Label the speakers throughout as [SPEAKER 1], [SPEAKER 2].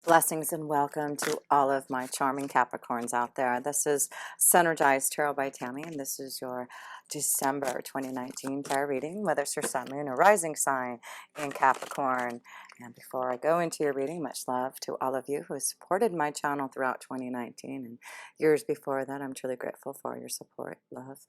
[SPEAKER 1] Blessings and welcome to all of my charming Capricorns out there. This is Synergized Tarot by Tammy, and this is your December 2019 tarot reading, whether it's your sun, moon, or rising sign in Capricorn. And before I go into your reading, much love to all of you who have supported my channel throughout 2019 and years before that. I'm truly grateful for your support, love,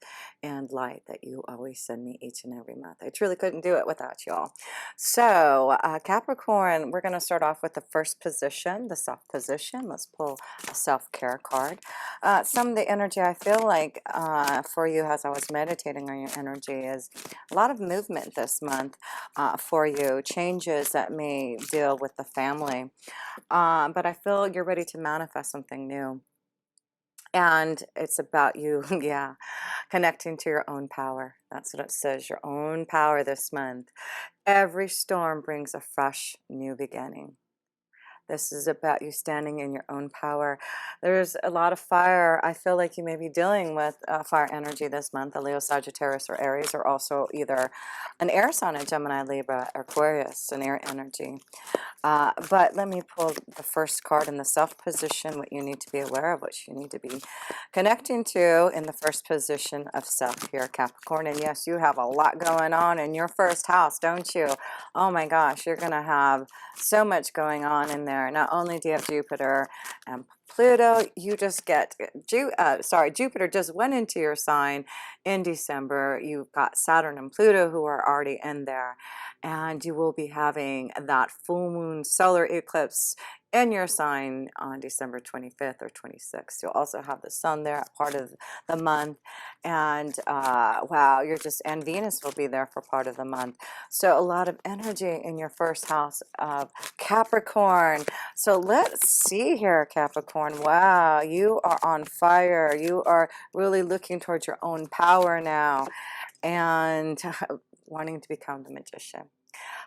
[SPEAKER 1] and light that you always send me each and every month. I truly couldn't do it without y'all. So Capricorn, we're going to start off with the first position, the self position. Let's pull a self-care card. Some of the energy I feel like for you as I was meditating on your energy is a lot of movement this month for you, changes that may deal with the family, but I feel you're ready to manifest something new. And it's about you, yeah, connecting to your own power. That's what it says, your own power this month. Every storm brings a fresh new beginning. This is about you standing in your own power. There's a lot of fire. I feel like you may be dealing with fire energy this month, a Leo, Sagittarius, or Aries, or also either an air sign, a Gemini, Libra, Aquarius, an air energy. But let me pull the first card in the self position, what you need to be aware of, what you need to be connecting to in the first position of self here, Capricorn. And yes, you have a lot going on in your first house, don't you? Oh my gosh, you're going to have so much going on in there. Not only do you have Jupiter and Pluto, you just get, Jupiter just went into your sign in December. You've got Saturn and Pluto who are already in there. And you will be having that full moon solar eclipse in your sign on December 25th or 26th. You'll also have the sun there, part of the month. And wow, and Venus will be there for part of the month. So a lot of energy in your first house of Capricorn. So let's see here, Capricorn. Wow, you are on fire. You are really looking towards your own power now and wanting to become the magician.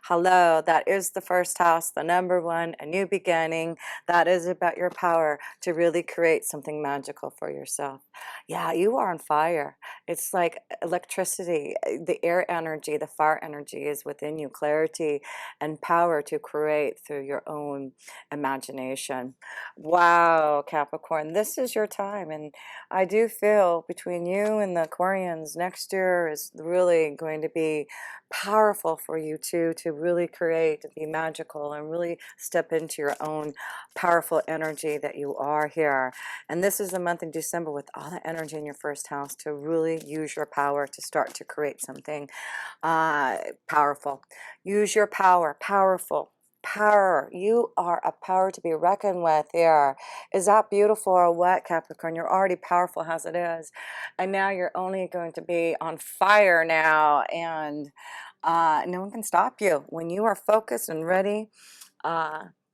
[SPEAKER 1] Hello, that is the first house, the number one, a new beginning. That is about your power to really create something magical for yourself. Yeah, you are on fire. It's like electricity, the air energy, the fire energy is within you, clarity and power to create through your own imagination. Wow, Capricorn, this is your time. And I do feel between you and the Aquarians, next year is really going to be powerful for you too, to really create, to be magical and really step into your own powerful energy that you are here. And this is the month in December with all the energy in your first house to really use your power to start to create something powerful. Use your power. Powerful. Power. You are a power to be reckoned with here. Is that beautiful or what, Capricorn? You're already powerful as it is. And now you're only going to be on fire now. And no one can stop you. When you are focused and ready,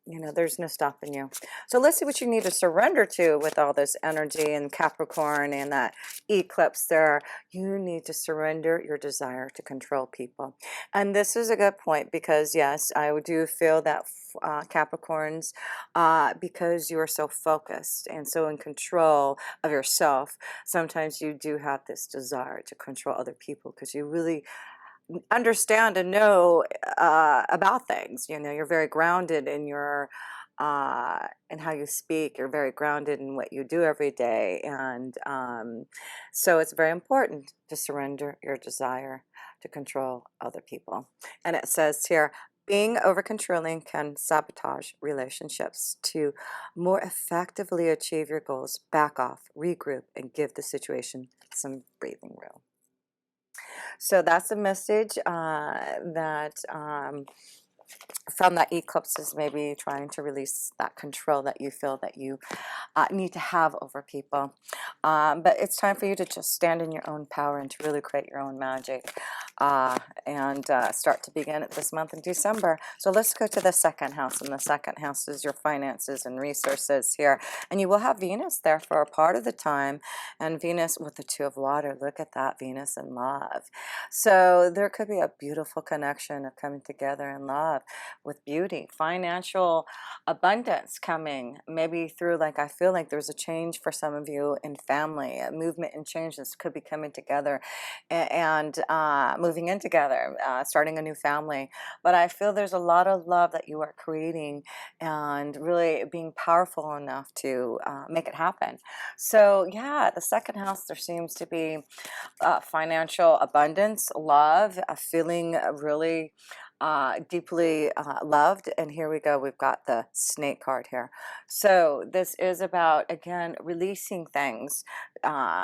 [SPEAKER 1] you know, there's no stopping you. So let's see what you need to surrender to with all this energy and Capricorn and that eclipse there. You need to surrender your desire to control people. And this is a good point because, yes, I do feel that Capricorns, because you are so focused and so in control of yourself, sometimes you do have this desire to control other people because you really understand and know about things. You know, you're very grounded in your in how you speak. You're very grounded in what you do every day, and so it's very important to surrender your desire to control other people. And it says here, being over controlling can sabotage relationships. To more effectively achieve your goals, back off, regroup, and give the situation some breathing room. So that's a message that from that eclipse is maybe trying to release that control that you feel that you need to have over people. But it's time for you to just stand in your own power and to really create your own magic and start to begin it this month in December. So let's go to the second house, and the second house is your finances and resources here. And you will have Venus there for a part of the time, and Venus with the Two of Water. Look at that, Venus in love. So there could be a beautiful connection of coming together in love. love, with beauty, financial abundance coming, maybe through, like, I feel like there's a change for some of you in family, a movement and change that could be coming together, and moving in together, starting a new family. But I feel there's a lot of love that you are creating and really being powerful enough to make it happen. So yeah, the second house, there seems to be financial abundance, love, feeling really deeply loved. And here we go, we've got the snake card here. So this is about, again, releasing things,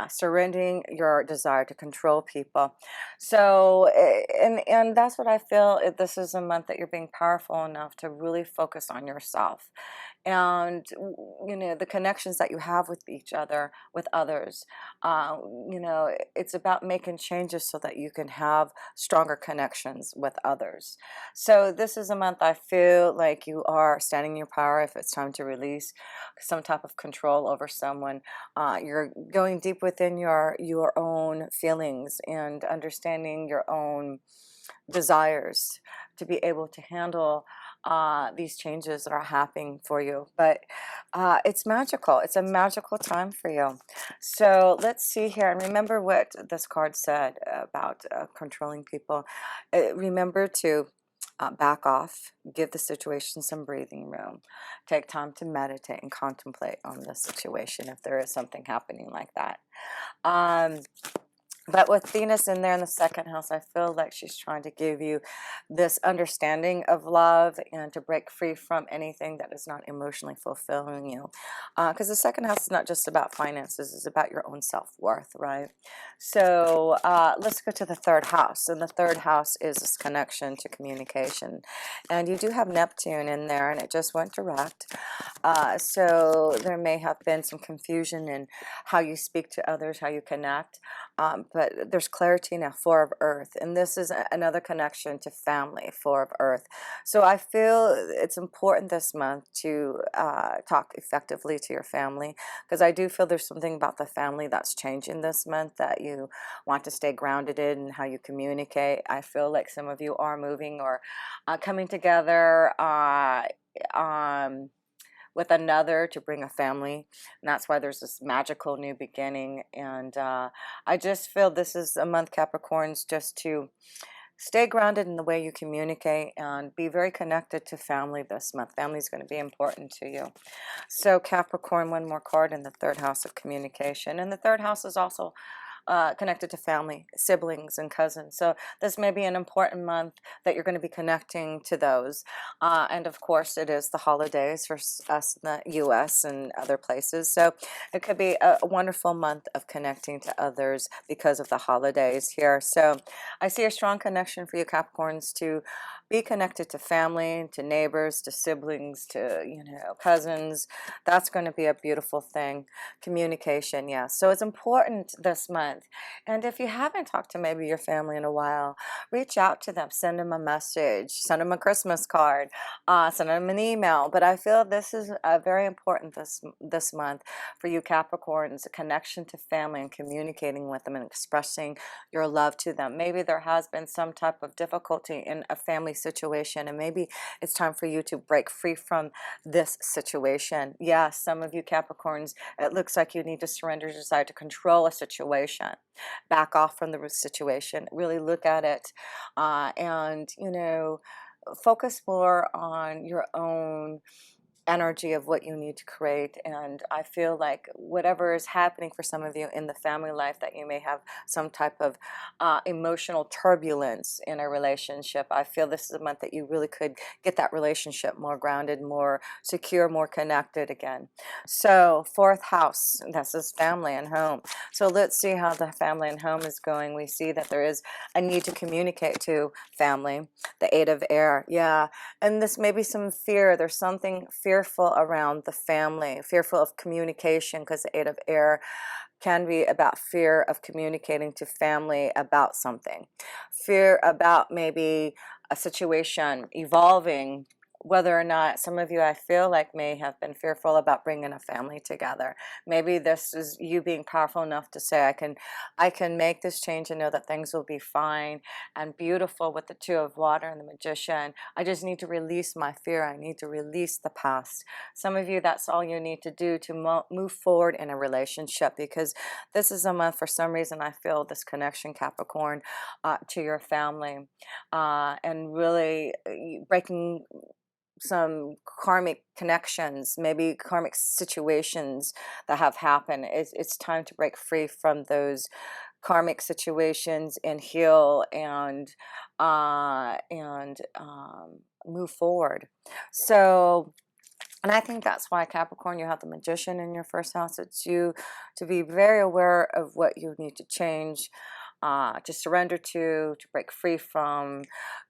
[SPEAKER 1] surrendering your desire to control people. So and that's what I feel. This is a month that you're being powerful enough to really focus on yourself, and you know, the connections that you have with each other, with others. You know, it's about making changes so that you can have stronger connections with others. So this is a month I feel like you are standing in your power. If it's time to release some type of control over someone, you're going deep within your own feelings and understanding your own desires to be able to handle these changes that are happening for you. But it's magical. It's a magical time for you. So let's see here. And remember what this card said about controlling people. Remember to back off, give the situation some breathing room, take time to meditate and contemplate on the situation if there is something happening like that. But with Venus in there in the second house, I feel like she's trying to give you this understanding of love and to break free from anything that is not emotionally fulfilling you. Because the second house is not just about finances, it's about your own self-worth, right? So let's go to the third house. And the third house is this connection to communication. And you do have Neptune in there, and it just went direct. So there may have been some confusion in how you speak to others, how you connect. But there's clarity now, Four of Earth, and this is another connection to family, Four of Earth. So I feel it's important this month to talk effectively to your family, because I do feel there's something about the family that's changing this month that you want to stay grounded in how you communicate. I feel like some of you are moving or coming together with another to bring a family, and that's why there's this magical new beginning. And I just feel this is a month, Capricorns, just to stay grounded in the way you communicate and be very connected to family this month. Family is going to be important to you. So Capricorn, one more card in the third house of communication, and the third house is also connected to family, siblings, and cousins. So this may be an important month that you're going to be connecting to those. And of course, it is the holidays for us in the U.S. and other places. So it could be a wonderful month of connecting to others because of the holidays here. So I see a strong connection for you, Capricorns, to be connected to family, to neighbors, to siblings, to, you know, cousins. That's going to be a beautiful thing. Communication, yes. So it's important this month. And if you haven't talked to maybe your family in a while, reach out to them, send them a message, send them a Christmas card, send them an email. But I feel this is very important this month for you, Capricorns, a connection to family and communicating with them and expressing your love to them. Maybe there has been some type of difficulty in a family situation, and maybe it's time for you to break free from this situation. Yeah, some of you Capricorns, it looks like you need to surrender your desire to control a situation, back off from the situation, really look at it, and, you know, focus more on your own energy of what you need to create. And I feel like whatever is happening for some of you in the family life, that you may have some type of emotional turbulence in a relationship, I feel this is a month that you really could get that relationship more grounded, more secure, more connected again. So fourth house, this is family and home. So let's see how the family and home is going. We see that there is a need to communicate to family. The Eight of Air, yeah. And this may be some fear. There's something fearful around the family, fearful of communication, because the Eight of Air can be about fear of communicating to family about something. Fear about maybe a situation evolving whether or not some of you, I feel like, may have been fearful about bringing a family together. Maybe this is you being powerful enough to say, I can make this change and know that things will be fine and beautiful with the Two of Water and the Magician. I just need to release my fear. I need to release the past. Some of you, that's all you need to do to move forward in a relationship, because this is a month, for some reason, I feel this connection, Capricorn, to your family, and really breaking some karmic connections, maybe karmic situations that have happened. It's time to break free from those karmic situations and heal and move forward. So, and I think that's why, Capricorn, you have the Magician in your first house. It's you to be very aware of what you need to change, to surrender to break free from,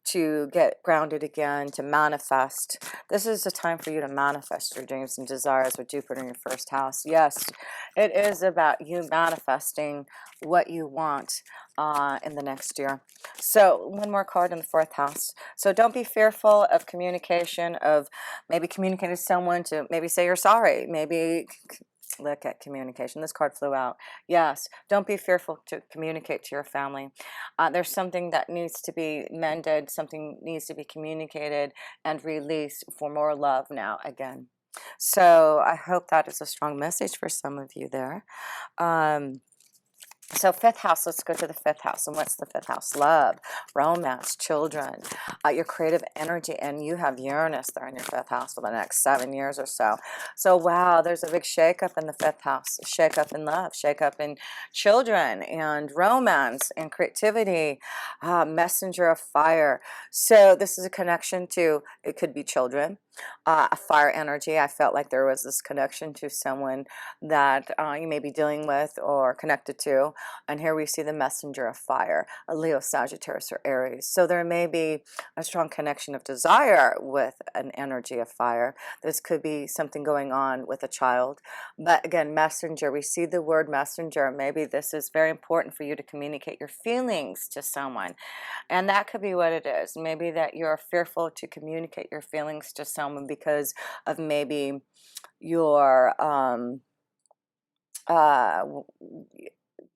[SPEAKER 1] to get grounded again, to manifest. This is a time for you to manifest your dreams and desires with Jupiter in your first house. Yes, it is about you manifesting what you want in the next year. So one more card in the fourth house. So don't be fearful of communication, of maybe communicating to someone to maybe say you're sorry, maybe look at communication. This card flew out. Yes, don't be fearful to communicate to your family. There's something that needs to be mended, something needs to be communicated and released for more love now again. So I hope that is a strong message for some of you there. So fifth house, let's go to the fifth house. And what's the fifth house? Love, romance, children, your creative energy. And you have Uranus there in your fifth house for the next 7 years or so. So wow, there's a big shakeup in the fifth house. Shakeup in love, shakeup in children and romance and creativity, messenger of fire. So this is a connection to, it could be children, a fire energy. I felt like there was this connection to someone that you may be dealing with or connected to. And here we see the messenger of fire, a Leo, Sagittarius, or Aries. So there may be a strong connection of desire with an energy of fire. This could be something going on with a child. But again, messenger, we see the word messenger. Maybe this is very important for you to communicate your feelings to someone. And that could be what it is. Maybe that you're fearful to communicate your feelings to someone because of maybe your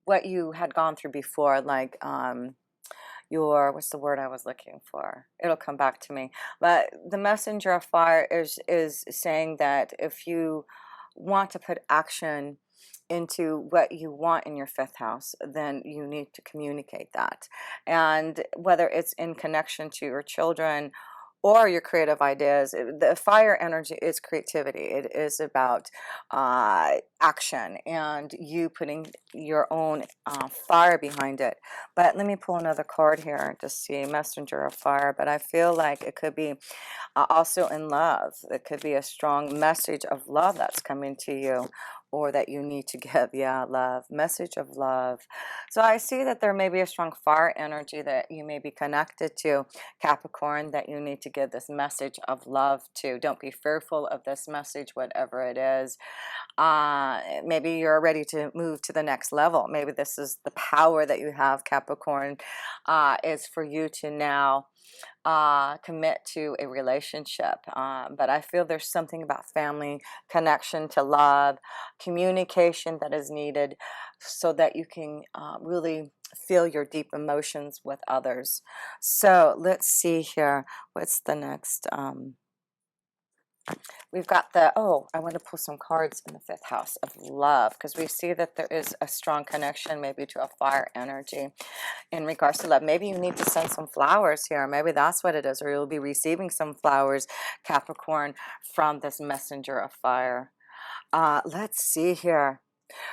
[SPEAKER 1] what you had gone through before, like your, what's the word I was looking for? It'll come back to me. But the messenger of fire is saying that if you want to put action into what you want in your fifth house, then you need to communicate that. And whether it's in connection to your children or your creative ideas, the fire energy is creativity. It is about action and you putting your own fire behind it. But let me pull another card here to see messenger of fire. But I feel like it could be also in love. It could be a strong message of love that's coming to you, or that you need to give. Yeah, love, message of love. So I see that there may be a strong fire energy that you may be connected to, Capricorn, that you need to give this message of love to. Don't be fearful of this message, whatever it is. Maybe you're ready to move to the next level. Maybe this is the power that you have, Capricorn, is for you to now commit to a relationship. But I feel there's something about family, connection to love, communication that is needed so that you can really feel your deep emotions with others. So let's see here. What's the next? We've got the, oh, I want to pull some cards in the fifth house of love, because we see that there is a strong connection maybe to a fire energy in regards to love. Maybe you need to send some flowers here. Maybe that's what it is, or you'll be receiving some flowers, Capricorn, from this messenger of fire. Let's see here.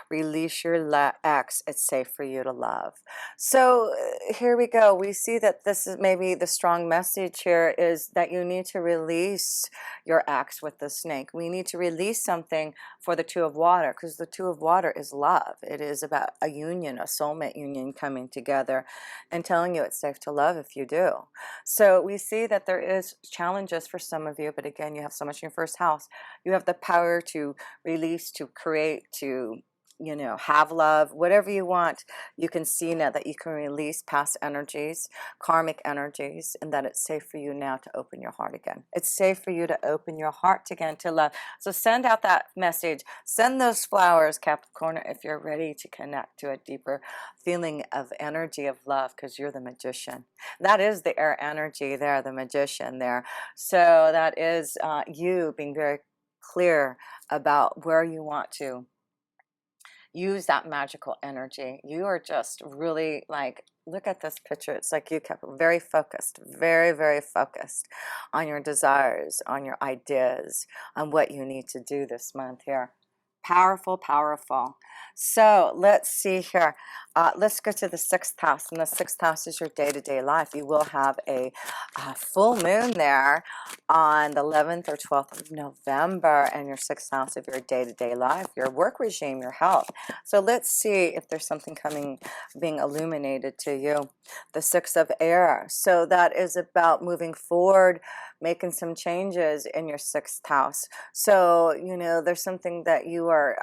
[SPEAKER 1] Release your ex. It's safe for you to love. So here we go. We see that this is maybe the strong message here is that you need to release your ex with the snake. We need to release something for the Two of Water, because the Two of Water is love. It is about a union, a soulmate union coming together and telling you it's safe to love if you do. So we see that there is challenges for some of you, but again, you have so much in your first house. You have the power to release, to create, to you know, have love, whatever you want. You can see now that you can release past energies, karmic energies, and that it's safe for you now to open your heart again. It's safe for you to open your heart again to love. So send out that message. Send those flowers, Capricorn, if you're ready to connect to a deeper feeling of energy of love, because you're the magician. That is the air energy there, the magician there. So that is you being very clear about where you want to use that magical energy. You are just really like, look at this picture. It's like you kept very focused, very, very focused on your desires, on your ideas, on what you need to do this month here. Powerful, powerful. So let's see here. Let's go to the 6th house, and the 6th house is your day-to-day life. You will have a full moon there on the 11th or 12th of November, and your 6th house of your day-to-day life, your work regime, your health. So let's see if there's something coming, being illuminated to you. The 6 of air. So that is about moving forward, making some changes in your 6th house. So, you know, there's something that you are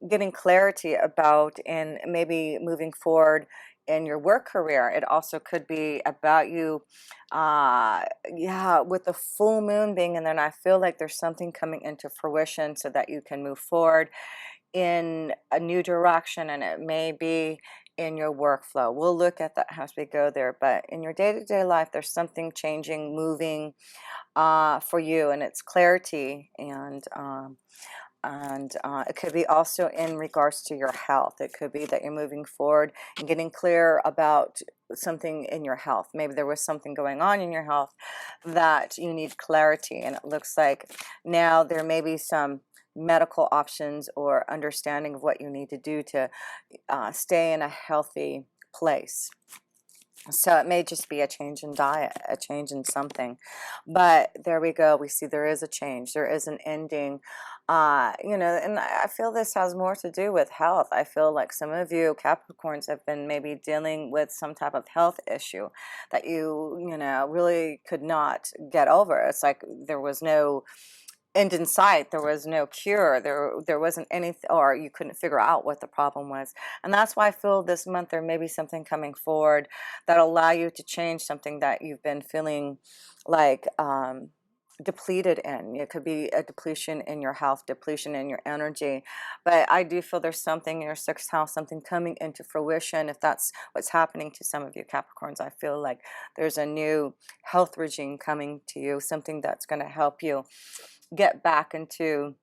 [SPEAKER 1] getting clarity about, and maybe moving forward in your work career. It also could be about you, yeah, with the full moon being in there, and I feel like there's something coming into fruition so that you can move forward in a new direction, and it may be in your workflow. We'll look at that as we go there, but in your day-to-day life, there's something changing, moving for you, and it's clarity, and it could be also in regards to your health. It could be that you're moving forward and getting clear about something in your health. Maybe there was something going on in your health that you need clarity, and it looks like now there may be some medical options or understanding of what you need to do to stay in a healthy place. So it may just be a change in diet, a change in something, but there we go. We see there is a change, there is an ending, you know, and I feel this has more to do with health. I feel like some of you Capricorns have been maybe dealing with some type of health issue that you know, really could not get over. It's like there was no end in sight, there was no cure, there wasn't anything, or you couldn't figure out what the problem was. And that's why I feel this month there may be something coming forward that'll allow you to change something that you've been feeling like depleted in. It could be a depletion in your health, depletion in your energy, but I do feel there's something in your 6th house, something coming into fruition. If that's what's happening to some of you Capricorns, I feel like there's a new health regime coming to you, something that's going to help you get back into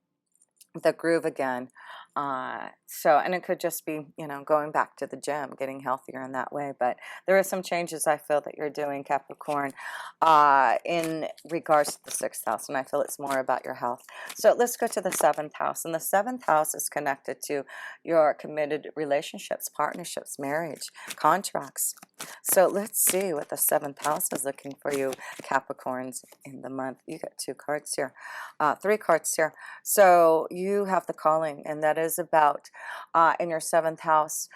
[SPEAKER 1] the groove again. And it could just be, you know, going back to the gym, getting healthier in that way. But there are some changes I feel that you're doing, Capricorn, in regards to the 6th house, and I feel it's more about your health. So let's go to the 7th house, and the 7th house is connected to your committed relationships, partnerships, marriage, contracts. So let's see what the 7th house is looking for you Capricorns in the month. You got 2 cards here, 3 cards here. So you have the calling, and that is about in your 7th house,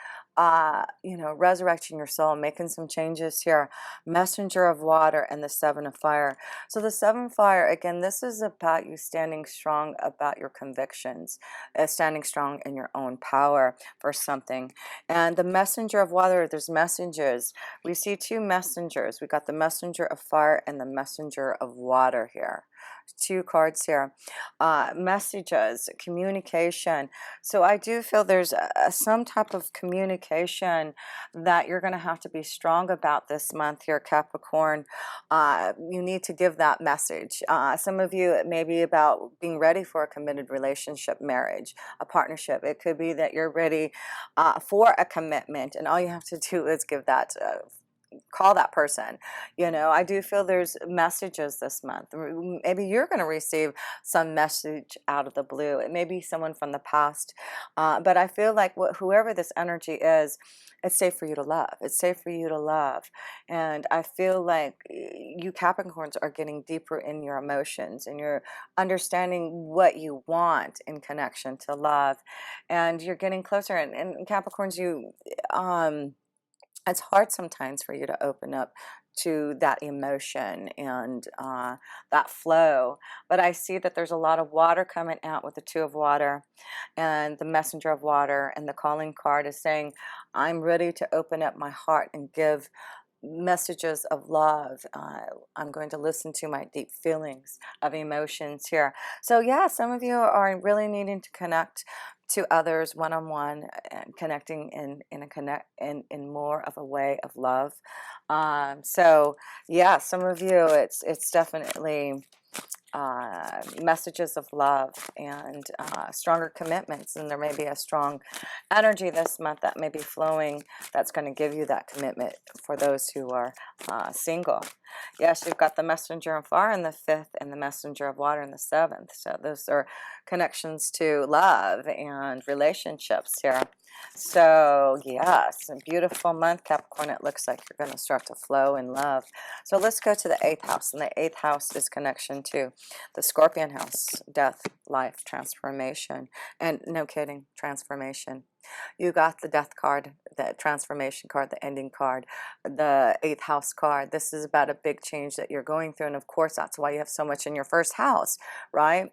[SPEAKER 1] you know, resurrecting your soul, making some changes here. Messenger of water and the 7 of fire. So the 7 fire, again, this is about you standing strong about your convictions, standing strong in your own power for something. And the messenger of water, there's messengers. We see 2 messengers. We got the messenger of fire and the messenger of water here. 2 cards here. Messages, communication. So I do feel there's some type of communication that you're going to have to be strong about this month here, Capricorn. You need to give that message. Some of you, it may be about being ready for a committed relationship, marriage, a partnership. It could be that you're ready for a commitment, and all you have to do is give that call that person. You know, I do feel there's messages this month. Maybe you're going to receive some message out of the blue. It may be someone from the past, but I feel like whoever this energy is, it's safe for you to love. It's safe for you to love. And I feel like you Capricorns are getting deeper in your emotions, and you're understanding what you want in connection to love, and you're getting closer. And Capricorns, you it's hard sometimes for you to open up to that emotion and that flow. But I see that there's a lot of water coming out with the Two of Water and the Messenger of Water, and the calling card is saying, I'm ready to open up my heart and give messages of love. I'm going to listen to my deep feelings of emotions here. So yeah, some of you are really needing to connect to others one-on-one, and connecting in more of a way of love. So yeah, some of you, it's definitely messages of love and stronger commitments, and there may be a strong energy this month that may be flowing that's going to give you that commitment for those who are single. Yes, you've got the Messenger of Fire in the 5th and the Messenger of Water in the 7th, so those are connections to love and relationships here. So yes, a beautiful month, Capricorn. It looks like you're going to start to flow in love. So let's go to the 8th house, and the 8th house is connection to the Scorpion house, death, life, transformation, and no kidding, transformation. You got the death card, the transformation card, the ending card, the 8th house card. This is about a big change that you're going through, and of course that's why you have so much in your first house, right?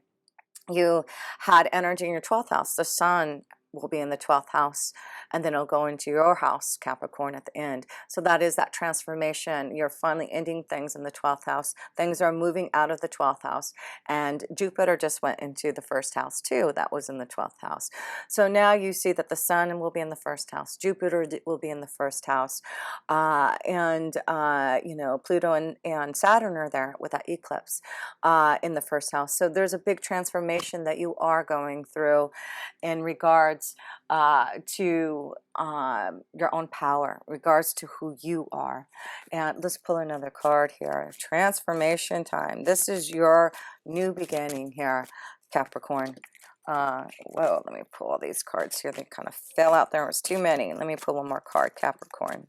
[SPEAKER 1] You had energy in your 12th house. The sun will be in the 12th house, and then it'll go into your house, Capricorn, at the end. So that is that transformation. You're finally ending things in the 12th house. Things are moving out of the 12th house, and Jupiter just went into the first house too. That was in the 12th house. So now you see that the sun will be in the first house, Jupiter will be in the first house, you know, Pluto and Saturn are there with that eclipse in the first house. So there's a big transformation that you are going through in regards to your own power, regards to who you are. And let's pull another card here. Transformation time. This is your new beginning here, Capricorn. Whoa, let me pull all these cards here. They kind of fell out. There was too many. Let me pull one more card, Capricorn.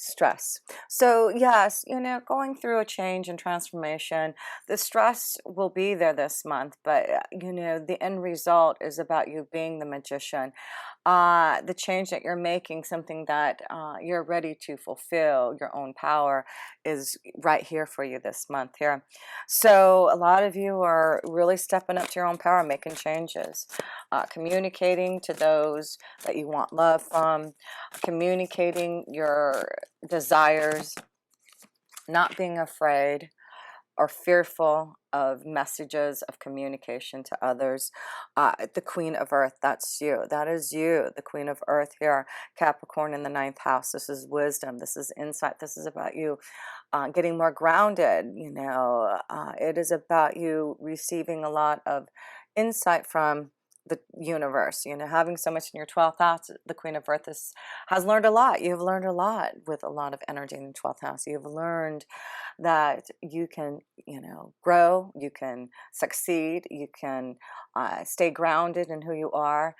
[SPEAKER 1] Stress. So yes, you know, going through a change and transformation, the stress will be there this month, but you know, the end result is about you being the magician. The change that you're making, something that you're ready to fulfill, your own power, is right here for you this month here. So a lot of you are really stepping up to your own power, making changes, communicating to those that you want love from, communicating your desires, not being afraid or fearful of messages of communication to others. The Queen of Earth, that's you. That is you, the Queen of Earth here, Capricorn in the 9th house. This is wisdom. This is insight. This is about you getting more grounded. You know, it is about you receiving a lot of insight from the universe. You know, having so much in your 12th house, the Queen of Earth has learned a lot. You've learned a lot with a lot of energy in the 12th house. You've learned that you can, you know, grow, you can succeed, you can stay grounded in who you are,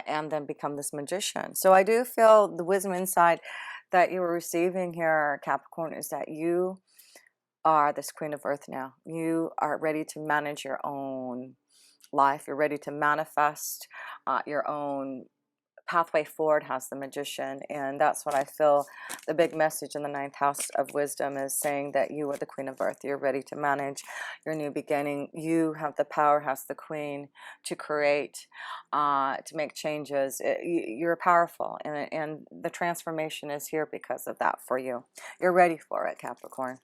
[SPEAKER 1] and then become this magician. So I do feel the wisdom inside that you were receiving here, Capricorn, is that you are this Queen of Earth now. You are ready to manage your own life. You're ready to manifest your own pathway forward, has the Magician. And that's what I feel the big message in the 9th house of wisdom is saying, that you are the Queen of Earth. You're ready to manage your new beginning. You have the power, has the Queen, to create, to make changes. You're powerful, and the transformation is here because of that for you. You're ready for it, Capricorn.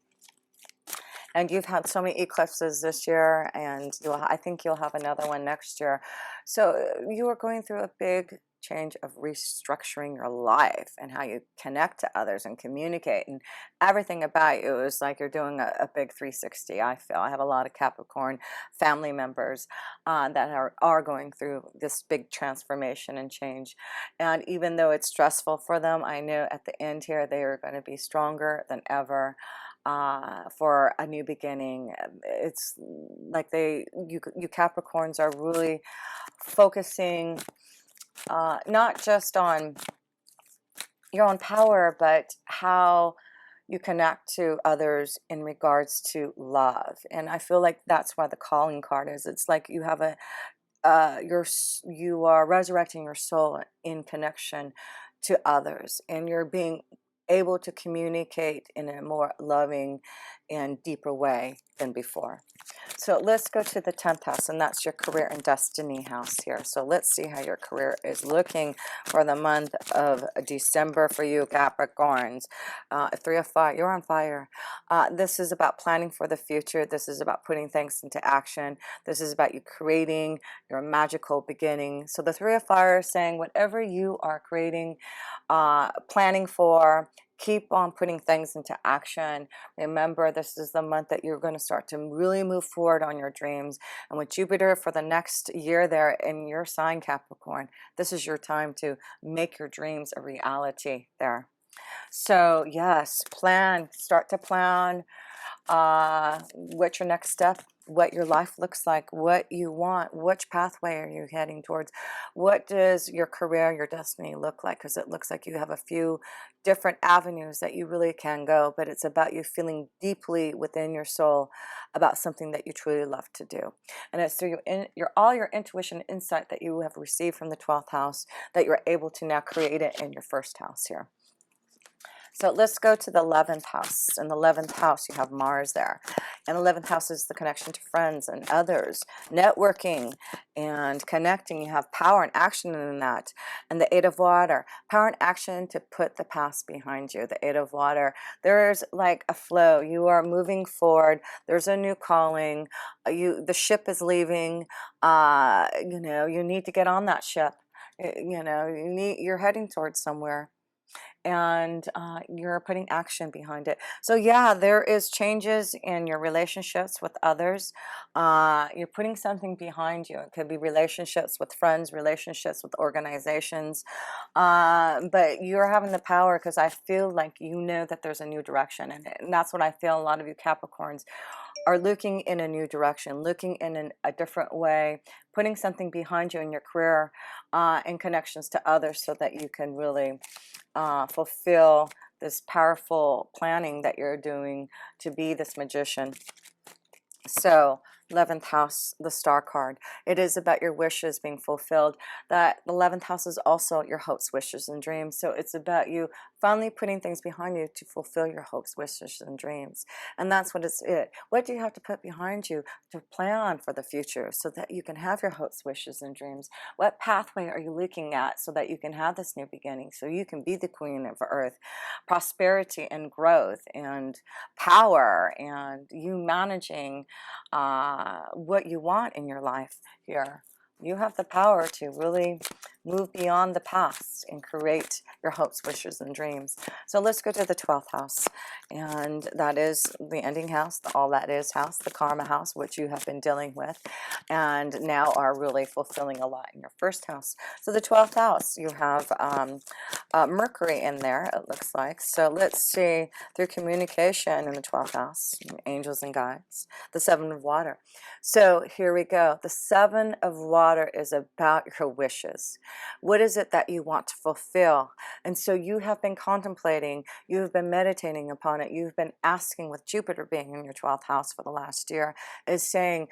[SPEAKER 1] And you've had so many eclipses this year, and I think you'll have another one next year. So you are going through a big change of restructuring your life and how you connect to others and communicate, and everything about you is like you're doing a big 360. I feel I have a lot of Capricorn family members that are going through this big transformation and change, and even though it's stressful for them, I know at the end here they are going to be stronger than ever. For a new beginning. It's like you Capricorns are really focusing not just on your own power, but how you connect to others in regards to love. And I feel like that's why the calling card is. It's like you have you are resurrecting your soul in connection to others, and you're being able to communicate in a more loving and deeper way than before. So let's go to the 10th house, and that's your career and destiny house here. So let's see how your career is looking for the month of December for you, Capricorns. 3 of fire, you're on fire. This is about planning for the future. This is about putting things into action. This is about you creating your magical beginning. So the 3 of fire is saying whatever you are creating, planning for, keep on putting things into action. Remember, this is the month that you're going to start to really move forward on your dreams. And with Jupiter for the next year there in your sign, Capricorn, this is your time to make your dreams a reality there. So yes, plan, start to plan what's your next step, what your life looks like, what you want, which pathway are you heading towards, what does your career, your destiny look like, because it looks like you have a few different avenues that you really can go, but it's about you feeling deeply within your soul about something that you truly love to do. And it's through all your intuition and insight that you have received from the 12th house that you're able to now create it in your first house here. So let's go to the 11th house. In the 11th house, you have Mars there. And 11th house is the connection to friends and others, networking and connecting. You have power and action in that. And the 8 of water, power and action to put the past behind you. The 8 of water, there's like a flow. You are moving forward. There's a new calling. The ship is leaving. You know, you need to get on that ship. You know, you're heading towards somewhere. And you're putting action behind it. So yeah, there is changes in your relationships with others. You're putting something behind you. It could be relationships with friends, relationships with organizations, but you're having the power, because I feel like you know that there's a new direction, and that's what I feel. A lot of you Capricorns are looking in a new direction, looking in a different way, putting something behind you in your career and connections to others, so that you can really fulfill this powerful planning that you're doing to be this magician. So 11th house, the star card, it is about your wishes being fulfilled. That the 11th house is also your hopes, wishes, and dreams. So it's about you finally putting things behind you to fulfill your hopes, wishes, and dreams. And that's what it's it. What do you have to put behind you to plan for the future so that you can have your hopes, wishes, and dreams? What pathway are you looking at so that you can have this new beginning, so you can be the queen of earth? Prosperity and growth and power, and you managing what you want in your life here. You have the power to really move beyond the past and create your hopes, wishes, and dreams. So let's go to the 12th house, and that is the ending house, the all that is house, the karma house, which you have been dealing with and now are really fulfilling a lot in your first house. So the 12th house, you have Mercury in there, it looks like. So let's see, through communication in the 12th house, angels and guides, the 7 of water. So here we go. The 7 of water is about your wishes. What is it that you want to fulfill? And so you have been contemplating, you have been meditating upon it, you've been asking, with Jupiter being in your 12th house for the last year, is saying,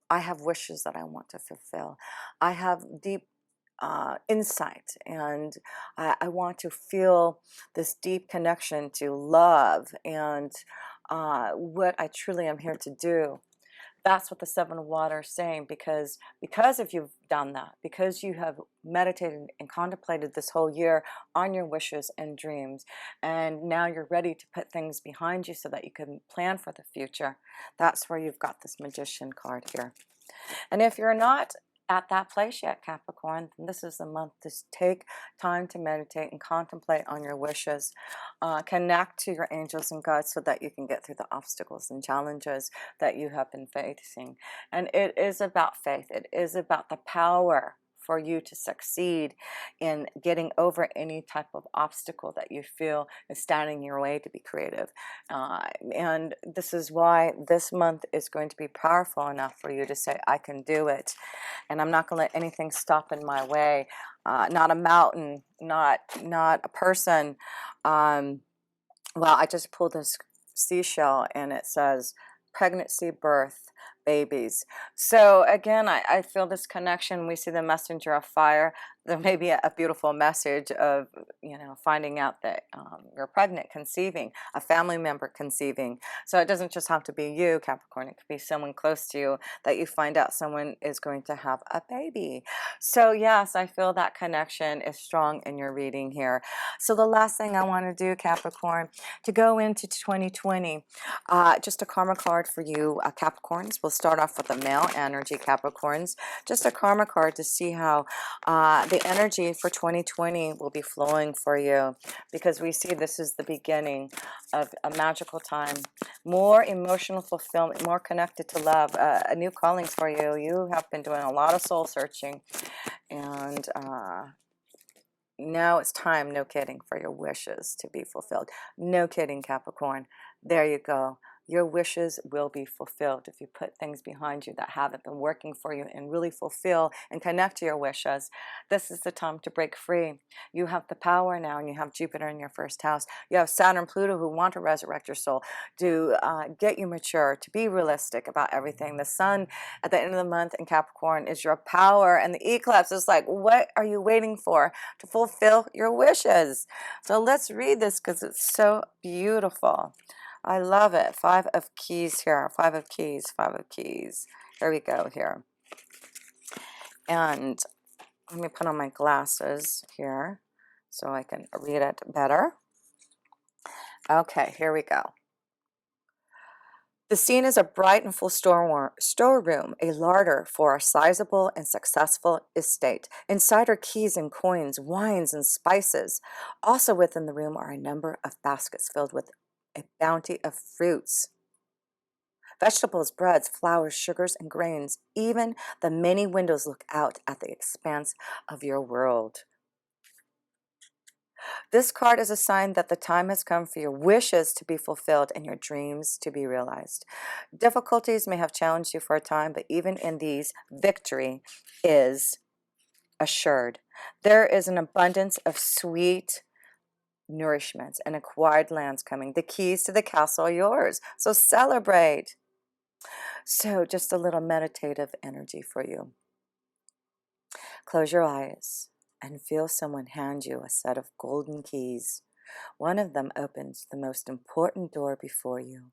[SPEAKER 1] I have wishes that I want to fulfill. I have deep insight, and I want to feel this deep connection to love and what I truly am here to do. That's what the 7 of water is saying, because if you've done that, because you have meditated and contemplated this whole year on your wishes and dreams, and now you're ready to put things behind you so that you can plan for the future, that's where you've got this magician card here. And if you're not at that place yet, Capricorn, then this is the month to take time to meditate and contemplate on your wishes. Connect to your angels and guides so that you can get through the obstacles and challenges that you have been facing. And it is about faith. It is about the power for you to succeed in getting over any type of obstacle that you feel is standing in your way to be creative. And this is why this month is going to be powerful enough for you to say, I can do it. And I'm not going to let anything stop in my way. Not a mountain, not a person. Well, I just pulled this seashell, and it says pregnancy, birth, babies. So again, I feel this connection. We see the messenger of fire. There may be a beautiful message of, you know, finding out that you're pregnant, conceiving, a family member conceiving. So it doesn't just have to be you, Capricorn. It could be someone close to you that you find out someone is going to have a baby. So yes, I feel that connection is strong in your reading here. So the last thing I want to do, Capricorn, to go into 2020, just a karma card for you, Capricorns. We'll start off with the male energy, Capricorns. Just a karma card to see how the energy for 2020 will be flowing for you, because we see this is the beginning of a magical time, more emotional fulfillment, more connected to love, a new callings for you. You have been doing a lot of soul searching, and now it's time, no kidding, for your wishes to be fulfilled. No kidding, Capricorn. There you go. Your wishes will be fulfilled if you put things behind you that haven't been working for you and really fulfill and connect to your wishes. This is the time to break free. You have the power now, and you have Jupiter in your first house. You have Saturn, Pluto, who want to resurrect your soul, to get you mature, to be realistic about everything. The sun at the end of the month in Capricorn is your power, and the eclipse is like, what are you waiting for to fulfill your wishes? So let's read this because it's so beautiful. I love it. Five of keys here. Five of keys. Five of keys. Here we go here. And let me put on my glasses here so I can read it better. Okay, here we go. The scene is a bright and full storeroom, a larder for a sizable and successful estate. Inside are keys and coins, wines and spices. Also within the room are a number of baskets filled with a bounty of fruits, vegetables, breads, flours, sugars, and grains. Even the many windows look out at the expanse of your world. This card is a sign that the time has come for your wishes to be fulfilled and your dreams to be realized. Difficulties may have challenged you for a time, but even in these, victory is assured. There is an abundance of sweet nourishments and acquired lands coming. The keys to the castle are yours, so celebrate. So just a little meditative energy for you. Close your eyes and feel someone hand you a set of golden keys. One of them opens the most important door before you.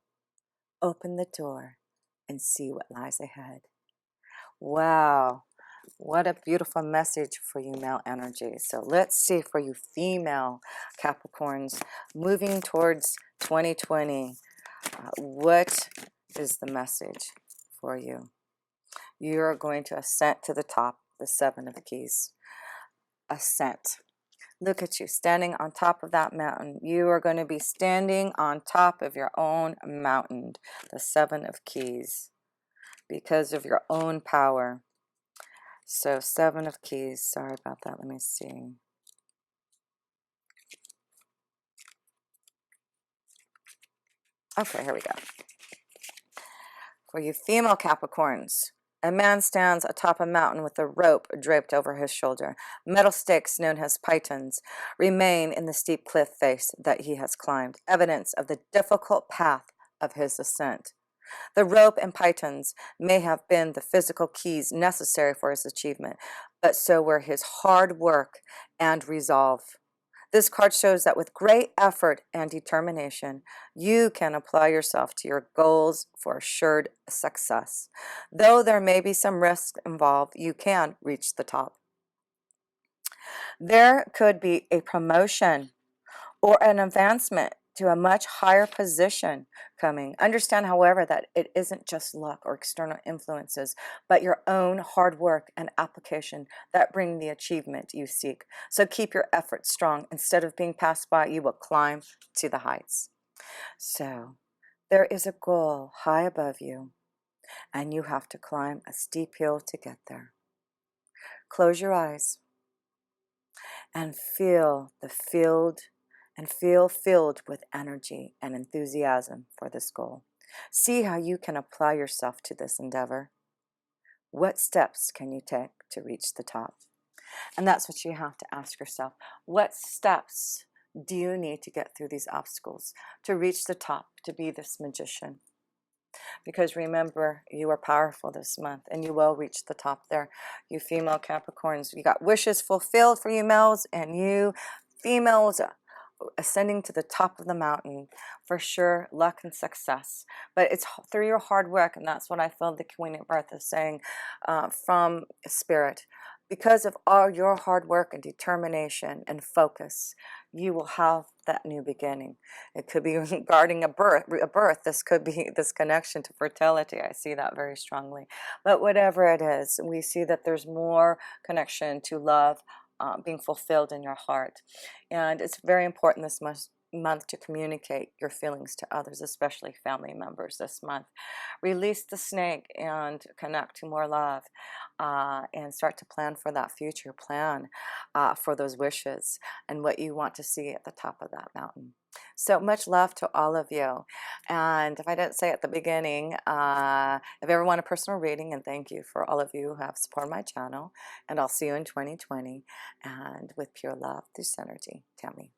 [SPEAKER 1] Open the door and see what lies ahead. Wow. What a beautiful message for you, male energy. So let's see for you, female Capricorns, moving towards 2020. What is the message for you? You're going to ascend to the top, the Seven of Keys. Ascent. Look at you standing on top of that mountain. You are going to be standing on top of your own mountain, the Seven of Keys, because of your own power. So Seven of Keys, sorry about that, let me see. Okay, here we go. For you female Capricorns, a man stands atop a mountain with a rope draped over his shoulder. Metal stakes, known as pythons, remain in the steep cliff face that he has climbed, evidence of the difficult path of his ascent. The rope and pythons may have been the physical keys necessary for his achievement, but so were his hard work and resolve. This card shows that with great effort and determination, you can apply yourself to your goals for assured success. Though there may be some risks involved, you can reach the top. There could be a promotion or an advancement to a much higher position coming. Understand, however, that it isn't just luck or external influences, but your own hard work and application that bring the achievement you seek. So keep your efforts strong. Instead of being passed by, you will climb to the heights. So there is a goal high above you, and you have to climb a steep hill to get there. Close your eyes and feel the field and feel filled with energy and enthusiasm for this goal. See how you can apply yourself to this endeavor. What steps can you take to reach the top? And that's what you have to ask yourself. What steps do you need to get through these obstacles to reach the top, to be this magician? because remember, you are powerful this month and you will reach the top there. You female Capricorns, you got wishes fulfilled for you males, and you females ascending to the top of the mountain for sure. Luck and success, but it's through your hard work, and that's what I feel the Queen of Earth is saying from Spirit. Because of all your hard work and determination and focus, you will have that new beginning. It could be regarding a birth. This could be this connection to fertility. I see that very strongly. But whatever it is, we see that there's more connection to love being fulfilled in your heart. And it's very important this month to communicate your feelings to others, especially family members this month. Release the snake and connect to more love, and start to plan for that future. Plan for those wishes and what you want to see at the top of that mountain. So much love to all of you. And if I didn't say at the beginning, if you ever want a personal reading, and thank you for all of you who have supported my channel, and I'll see you in 2020, and with pure love through Synergy. Tammy.